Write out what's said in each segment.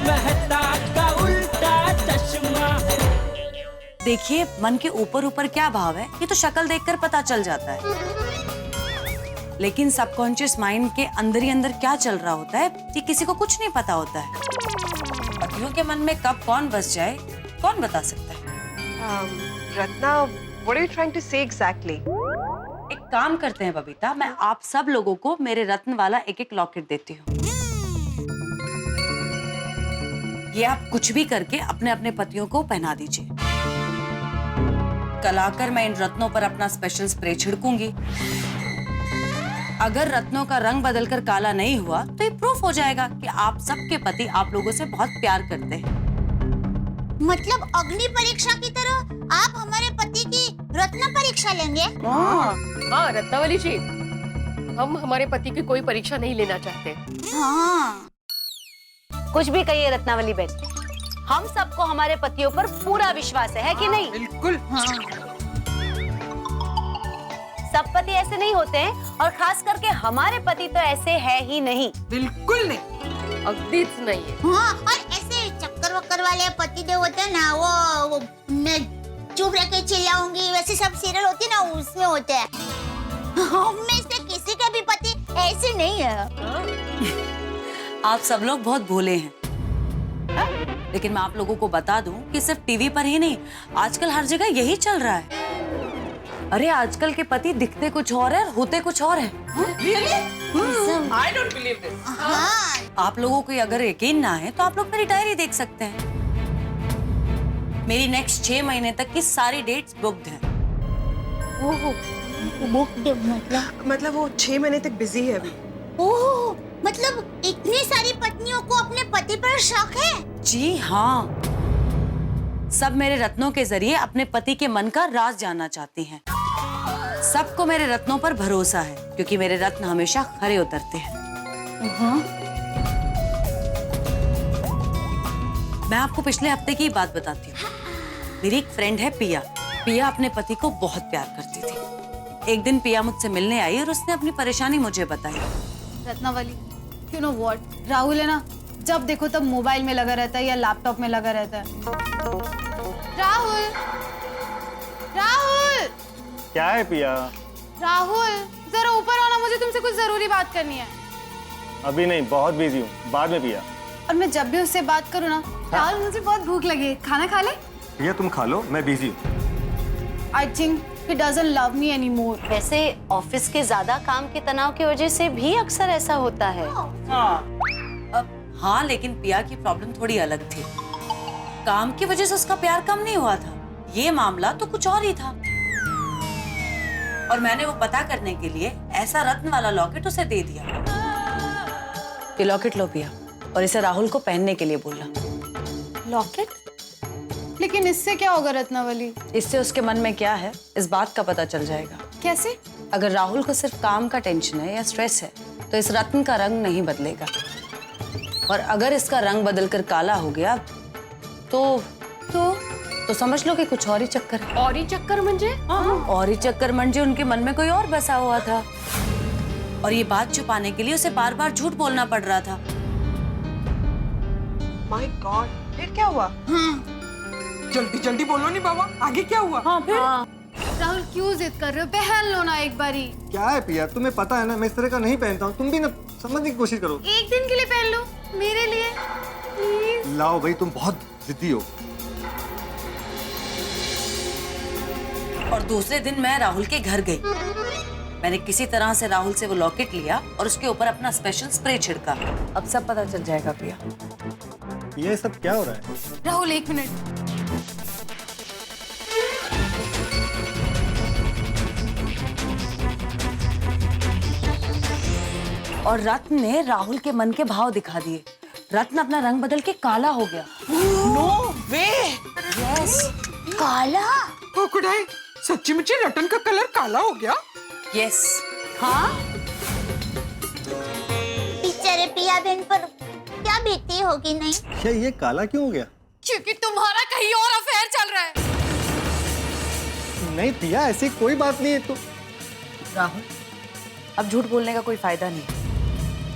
मेहता का उल्टा चश्मा। देखिए, मन के ऊपर ऊपर क्या भाव है ये तो शक्ल देखकर पता चल जाता है, लेकिन सबकॉन्शियस माइंड के अंदर ही अंदर क्या चल रहा होता है ये किसी को कुछ नहीं पता होता है। पतियों के मन में कब कौन बस जाए कौन बता सकता है। Ratna, what are you trying to say exactly? एक काम करते हैं बबीता, मैं आप सब लोगों को मेरे रत्न वाला एक एक लॉकेट देती हूँ। ये आप कुछ भी करके अपने अपने पतियों को पहना दीजिए। कल आकर मैं इन रत्नों पर अपना स्पेशल स्प्रे छिड़कूंगी। अगर रत्नों का रंग बदलकर काला नहीं हुआ तो ये प्रूफ हो जाएगा कि आप सबके पति आप लोगों से बहुत प्यार करते हैं। मतलब अग्नि परीक्षा की तरह आप हमारे पति की रत्न परीक्षा लेंगे? हाँ रत्नावली जी, हम हमारे पति की कोई परीक्षा नहीं लेना चाहते। हाँ। कुछ भी कहिए रत्नावली बहन, हम सबको हमारे पतियों पर पूरा विश्वास है कि नहीं? बिल्कुल। हाँ। सब पति ऐसे नहीं होते हैं और खास करके हमारे पति तो ऐसे है ही नहीं। बिल्कुल नहीं, अगदीच नहीं है। हाँ, और ऐसे चक्कर वक्कर वाले पति जो होते हैं ना, वो मैं चुप रह के चिल्लाऊंगी वैसे सब सीरियल होती है ना, उसमें होते हैं। हम में से किसी के भी पति ऐसे नहीं है। आप सब लोग बहुत भोले हैं, लेकिन मैं आप लोगों को बता दूं कि सिर्फ टीवी पर ही नहीं, आजकल हर जगह यही चल रहा है। अरे आजकल के पति दिखते कुछ और है और होते कुछ और है। I don't believe this. हाँ। आप लोगों को अगर यकीन ना है तो आप लोग मेरी डायरी देख सकते हैं। मेरी नेक्स्ट 6 महीने तक की सारी डेट्स बुक्ड हैं। मतलब वो 6 महीने तक बिजी है अभी। ओह, मतलब इतनी सारी पत्नियों को अपने पति पर शक है? जी हाँ, सब मेरे रत्नों के जरिए अपने पति के मन का राज जानना चाहती हैं। सबको मेरे रत्नों पर भरोसा है क्योंकि मेरे रत्न हमेशा खरे उतरते हैं। मैं आपको पिछले हफ्ते की बात बताती हूँ। मेरी एक फ्रेंड है पिया। पिया अपने पति को बहुत प्यार करती थी। एक दिन पिया मुझसे मिलने आई और उसने अपनी परेशानी मुझे बताई। Ratnavali, you know what? Rahul है ना, जब देखो तब मोबाइल में लगा रहता है या लैपटॉप में लगा रहता है। राहुल, राहुल, क्या है पिया? राहुल, जरा ऊपर आओ ना, मुझे तुमसे कुछ जरूरी बात करनी है। अभी नहीं, बहुत बिजी हूँ, बाद में पिया। और मैं जब भी उससे बात करूँ ना, राहुल मुझे बहुत भूख लगी है, खाना खा ले। पिया तुम खा लो, मैं बिजी हूँ। I think he doesn't love me anymore. वैसे ऑफिस के ज्यादा काम के तनाव की वजह से भी अक्सर ऐसा होता है। हाँ, लेकिन पिया की प्रॉब्लम थोड़ी अलग थी। काम की वजह से उसका प्यार कम नहीं हुआ था, ये मामला तो कुछ और ही था। और मैंने वो पता करने के लिए ऐसा रत्न वाला लॉकेट उसे दे दिया। ये लॉकेट लो पिया, और इसे राहुल को पहनने के लिए बोला। लॉकेट? लेकिन इससे क्या होगा रत्नावली? इससे उसके मन में क्या है इस बात का पता चल जाएगा। कैसे? अगर राहुल को सिर्फ काम का टेंशन है या स्ट्रेस है तो इस रत्न का रंग नहीं बदलेगा, और अगर इसका रंग बदलकर काला हो गया तो समझ लो कि कुछ और ही चक्कर है। और ही चक्कर मंजे? और ही चक्कर मंजे उनके मन में कोई और बसा हुआ था, और ये बात छुपाने के लिए उसे बार बार झूठ बोलना पड़ रहा था। माय गॉड, फिर क्या हुआ? जल्दी जल्दी बोलो नहीं बाबा, आगे क्या हुआ? फिर राहुल क्यों जिद कर रहे हो? पहन लो ना एक बारी। क्या है पिया, तुम्हें पता है ना मैं इस तरह का नहीं पहनता हूँ। तुम भी ना समझने की कोशिश करो। एक दिन के लिए पहन लो मेरे लिए प्लीज। लाओ भाई, तुम बहुत जिद्दी हो। और दूसरे दिन मैं राहुल के घर गई। मैंने किसी तरह से राहुल से वो लॉकेट लिया और उसके ऊपर अपना स्पेशल स्प्रे छिड़का। अब सब पता चल जाएगा पिया। ये सब क्या हो रहा है? राहुल एक मिनट। और रत्न ने राहुल के मन के भाव दिखा दिए। रत्न अपना रंग बदल के काला हो गया। नो वे। यस, काला? ओ खुदाई, सच्ची मुच्ची रतन का कलर काला हो गया? यस। हाँ? बेचारे पिया बहन पर क्या बीती होगी नहीं? क्या ये काला क्यों हो गया? क्योंकि तुम्हारा कहीं और अफेयर चल रहा है। नहीं पिया, ऐसी कोई बात नहीं है। तो राहुल, अब झूठ बोलने का कोई फायदा नहीं,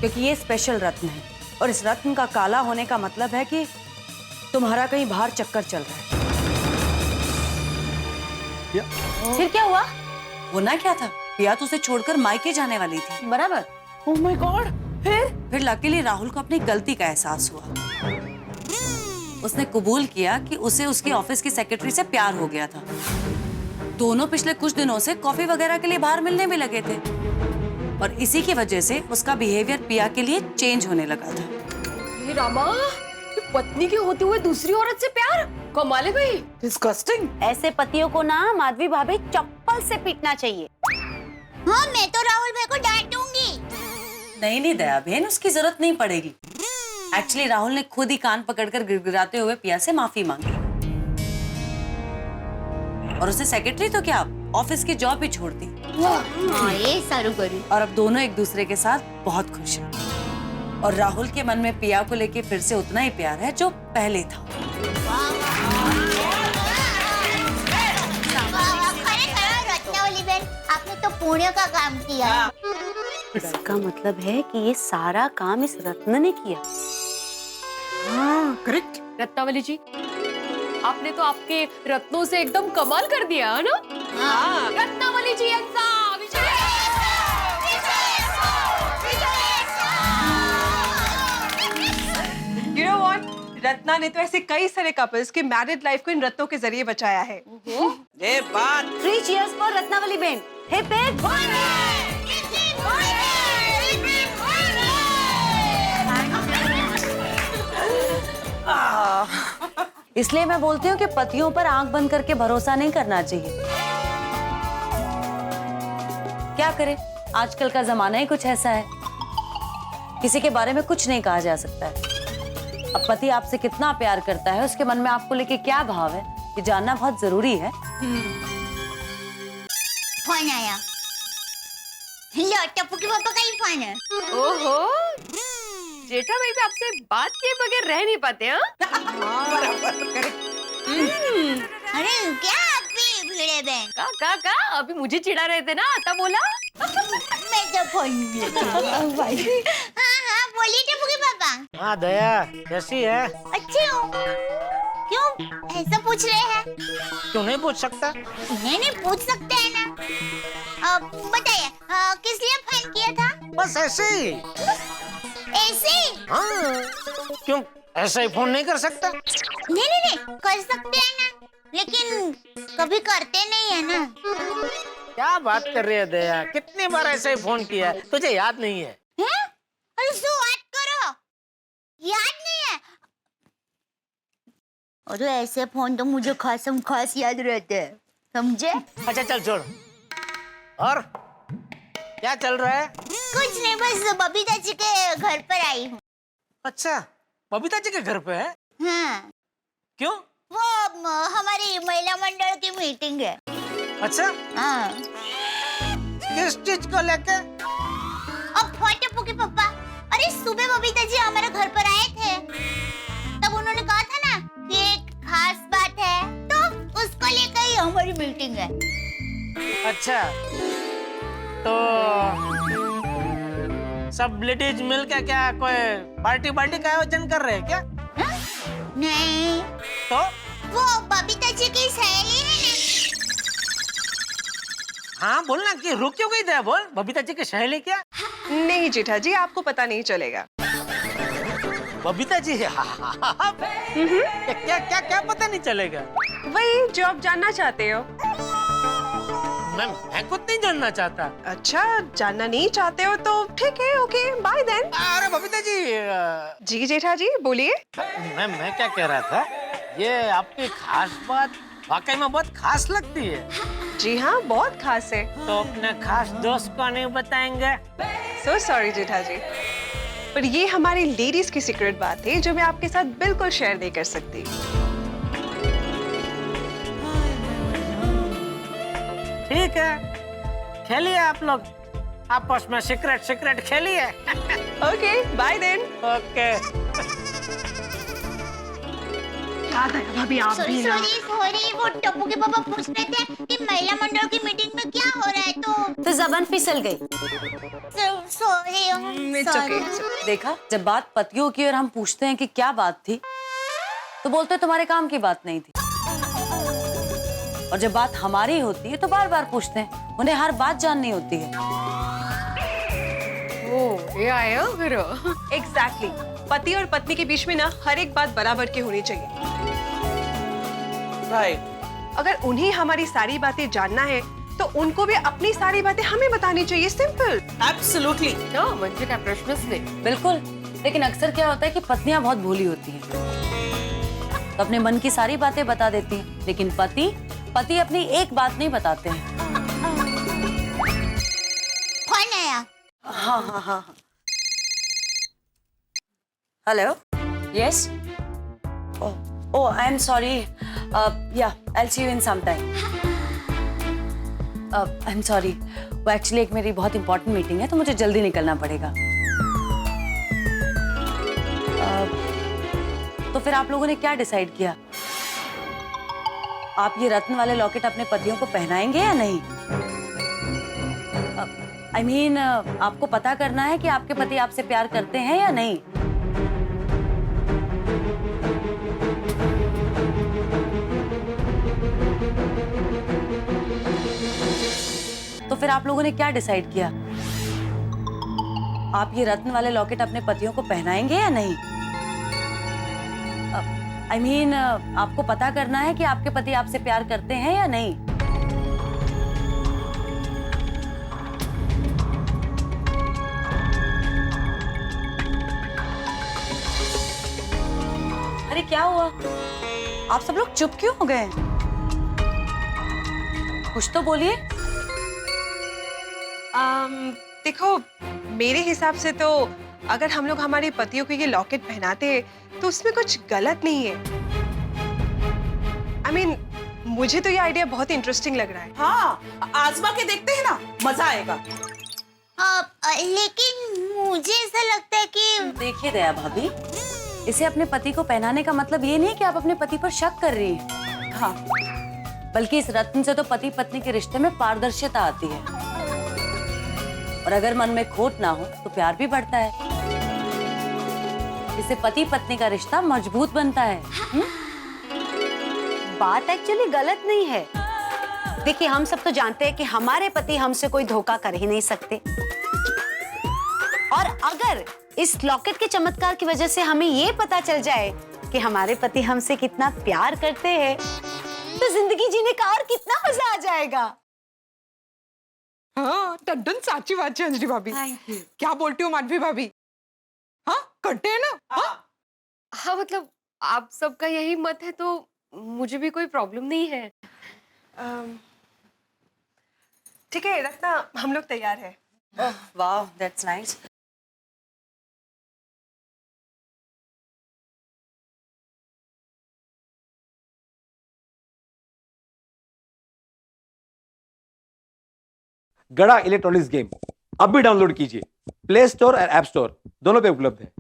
क्योंकि ये स्पेशल रत्न है और इस रत्न का काला होने का मतलब है कि तुम्हारा कहीं बाहर चक्कर चल रहा है। फिर क्या हुआ? होना क्या था, पिया तो उसे छोड़कर मायके जाने वाली थी। बराबर। ओह माय गॉड, फिर लकीली राहुल को अपनी गलती का एहसास हुआ। उसने कबूल किया कि उसे उसके ऑफिस की सेक्रेटरी से प्यार हो गया था। दोनों पिछले कुछ दिनों से कॉफी वगैरह के लिए बाहर मिलने भी लगे थे और इसी की वजह से उसका बिहेवियर पिया के लिए चेंज होने लगा था। हे रामा, ये पत्नी के होते हुए दूसरी औरत से प्यार, कमाल है भाई। डिस्गस्टिंग। ऐसे पतियों को ना माधवी भाभी चप्पल से पीटना चाहिए। हाँ, मैं तो राहुल भाई को डांटूंगी। नहीं दया बहन, उसकी जरूरत नहीं पड़ेगी। एक्चुअली राहुल ने खुद ही कान पकड़कर गिड़गिड़ाते हुए पिया से माफी मांगी और उसे सेक्रेटरी तो क्या, ऑफिस की जॉब भी छोड़ दी। हाँ, ये सारू करी। और अब दोनों एक दूसरे के साथ बहुत खुश हैं और राहुल के मन में पिया को लेके फिर से उतना ही प्यार है जो पहले था। रत्नावली बहन, आपने तो पुण्य का काम किया। इसका मतलब है कि ये सारा काम इस रत्न ने किया। हाँ, करेक्ट। रत्नावली जी, आपने तो आपके रत्नों से एकदम कमाल कर दिया है ना? हाँ। रत्नावली जी You know what? रत्ना ने तो ऐसे कई सारे कपल्स की मैरिड लाइफ को इन रत्नों के जरिए बचाया है। ये बात 3 cheers for रत्नावली बहन। Hip hip. इसलिए मैं बोलती हूँ कि पतियों पर आंख बंद करके भरोसा नहीं करना चाहिए। क्या करें, आजकल का जमाना ही कुछ ऐसा है, किसी के बारे में कुछ नहीं कहा जा सकता है। अब पति आपसे कितना प्यार करता है, उसके मन में आपको लेके क्या भाव है, ये जानना बहुत जरूरी है। फोन आया। लो, टप्पू के पापा का ही फोन है। ओहो, जेठा भाई भी आपसे बात किए बगैर रह नहीं पाते हैं? अरे क्या आप भी भिड़े बहन? का अभी मुझे चिढ़ा रहे थे ना, तब बोला। मैं तो फोन हाँ, बोलिए टप्पू के पापा। हाँ दया, कैसी है? अच्छी हूँ। क्यों ऐसा पूछ रहे हैं? क्यों नहीं पूछ सकता? नहीं पूछ सकते हैं ना। बताइए, किस लिए फोन किया था? बस ऐसे ही। ऐसे ही? हाँ, क्यों ऐसा ही फोन नहीं कर सकता? नहीं, कर सकते हैं ना, लेकिन कभी करते नहीं है ना। क्या बात कर रही है दया, कितनी बार ऐसे ही फोन किया है, तुझे याद नहीं है? हैं? अरे सो बात करो, याद नहीं है? अरे ऐसे फोन तो मुझे खास याद रहते हैं, समझे? अच्छा चल छोड़। और क्या चल रहा है? कुछ नहीं, बस बबीता जी के घर पर आई हूँ। अच्छा, बबीता जी के घर पे है? हाँ। क्यों? वो हमारी महिला मंडल की मीटिंग है। अच्छा, हाँ। किस चीज को लेके? अब टप्पू के पापा, अरे सुबह बबीता जी हमारे घर पर आए थे, तब उन्होंने कहा था ना कि एक खास बात है, तो उसको लेकर ही हमारी मीटिंग है। अच्छा, तो सब लेडीज मिलकर क्या कोई पार्टी का आयोजन कर रहे हैं क्या? हा? नहीं, तो वो बबीता जी की सहेली है ना। हाँ बोलना, कि रुक क्यों गई था? बोल, बबीता जी की सहेली क्या? नहीं जेठा जी, आपको पता नहीं चलेगा। बबीता जी क्या क्या क्या पता नहीं चलेगा? वही जो आप जानना चाहते हो। मैं खुद नहीं जानना चाहता। अच्छा, जानना नहीं चाहते हो तो ठीक है, ओके, बाय देन। अरे बबीता जी। जी जेठा जी, बोलिए। मैं क्या कह रहा था, ये आपकी खास बात वाकई में बहुत खास लगती है। जी हाँ, बहुत खास है। तो अपने खास दोस्त को नहीं बताएंगे? सो सॉरी जेठा जी, पर ये हमारी लेडीज की सीक्रेट बात है जो मैं आपके साथ बिल्कुल शेयर नहीं कर सकती। ठीक है, खेलिए आप लोग आपस में, सीक्रेट खेलिए। Okay, bye then. ओके। याद आया भाभी आप सॉरी भी ना। सॉरी सॉरी, वो टप्पू के पापा पूछ रहे थे कि महिला मंडल की मीटिंग में क्या हो रहा है, तो जबान फिसल गई। Sorry It's okay. देखा, जब बात पतियों की और हम पूछते हैं कि क्या बात थी, तो बोलते हैं तुम्हारे काम की बात नहीं थी। और जब बात हमारी होती है तो बार बार पूछते हैं, उन्हें हर बात जाननी होती है। ओ, ये आया फिर। एग्जैक्टली, पति और पत्नी के बीच में ना हर एक बात बराबर की होनी चाहिए। राइट। अगर उन्हें हमारी सारी बातें जानना है तो उनको भी अपनी सारी बातें हमें बतानी चाहिए। सिंपल। एब्सोल्युटली। म्हणजे काय प्रश्नच नाही। बिल्कुल, लेकिन अक्सर क्या होता है कि पत्नियां बहुत भोली होती हैं, तो अपने मन की सारी बातें बता देती हैं, लेकिन पति अपनी एक बात नहीं बताते हैं। कौन आया? हाँ। Hello, yes. Oh, I am sorry. Yeah, I will see you in some time. I am sorry, वो एक्चुअली एक मेरी बहुत इंपॉर्टेंट मीटिंग है, तो मुझे जल्दी निकलना पड़ेगा। तो फिर आप लोगों ने क्या डिसाइड किया? आप ये रत्न वाले लॉकेट अपने पतियों को पहनाएंगे या नहीं? I mean, आपको पता करना है कि आपके पति आपसे प्यार करते हैं या नहीं। तो फिर आप लोगों ने क्या डिसाइड किया? आप ये रत्न वाले लॉकेट अपने पतियों को पहनाएंगे या नहीं? I mean, आपको पता करना है कि आपके पति आपसे प्यार करते हैं या नहीं। अरे क्या हुआ? आप सब लोग चुप क्यों हो गए? कुछ तो बोलिए। देखो, मेरे हिसाब से तो अगर हम लोग हमारे पतियों को ये लॉकेट पहनाते हैं तो उसमें कुछ गलत नहीं है। I mean, मुझे तो ये आइडिया बहुत इंटरेस्टिंग लग रहा है। हाँ, आजमा के देखते हैं ना, मजा आएगा। लेकिन मुझे ऐसा लगता है कि देखिए दया भाभी, इसे अपने पति को पहनाने का मतलब ये नहीं कि आप अपने पति पर शक कर रही हैं। हाँ, बल्कि इस रत्न से तो पति पत्नी के रिश्ते में पारदर्शिता आती है, और अगर मन में खोट ना हो तो प्यार भी बढ़ता है। इससे पति पत्नी का रिश्ता मजबूत बनता है। बात एक्चुअली गलत नहीं है। देखिए, हम सब तो जानते हैं कि हमारे पति हमसे कोई धोखा कर ही नहीं सकते, और अगर इस लॉकेट के चमत्कार की वजह से हमें ये पता चल जाए कि हमारे पति हमसे कितना प्यार करते हैं, तो जिंदगी जीने का और कितना मजा आ जाएगा। हाँ, टड्डन साची बात है अंजलि भाभी। क्या बोलती हो माधवी भाभी? हाँ, करते हैं ना? हाँ, मतलब आप सबका यही मत है तो मुझे भी कोई प्रॉब्लम नहीं है। ठीक है रत्ना, हम लोग तैयार हैं। वाह, दैट्स नाइस। गड़ा इलेक्ट्रॉनिक्स गेम अब भी डाउनलोड कीजिए। प्ले स्टोर और ऐप स्टोर दोनों पे उपलब्ध है।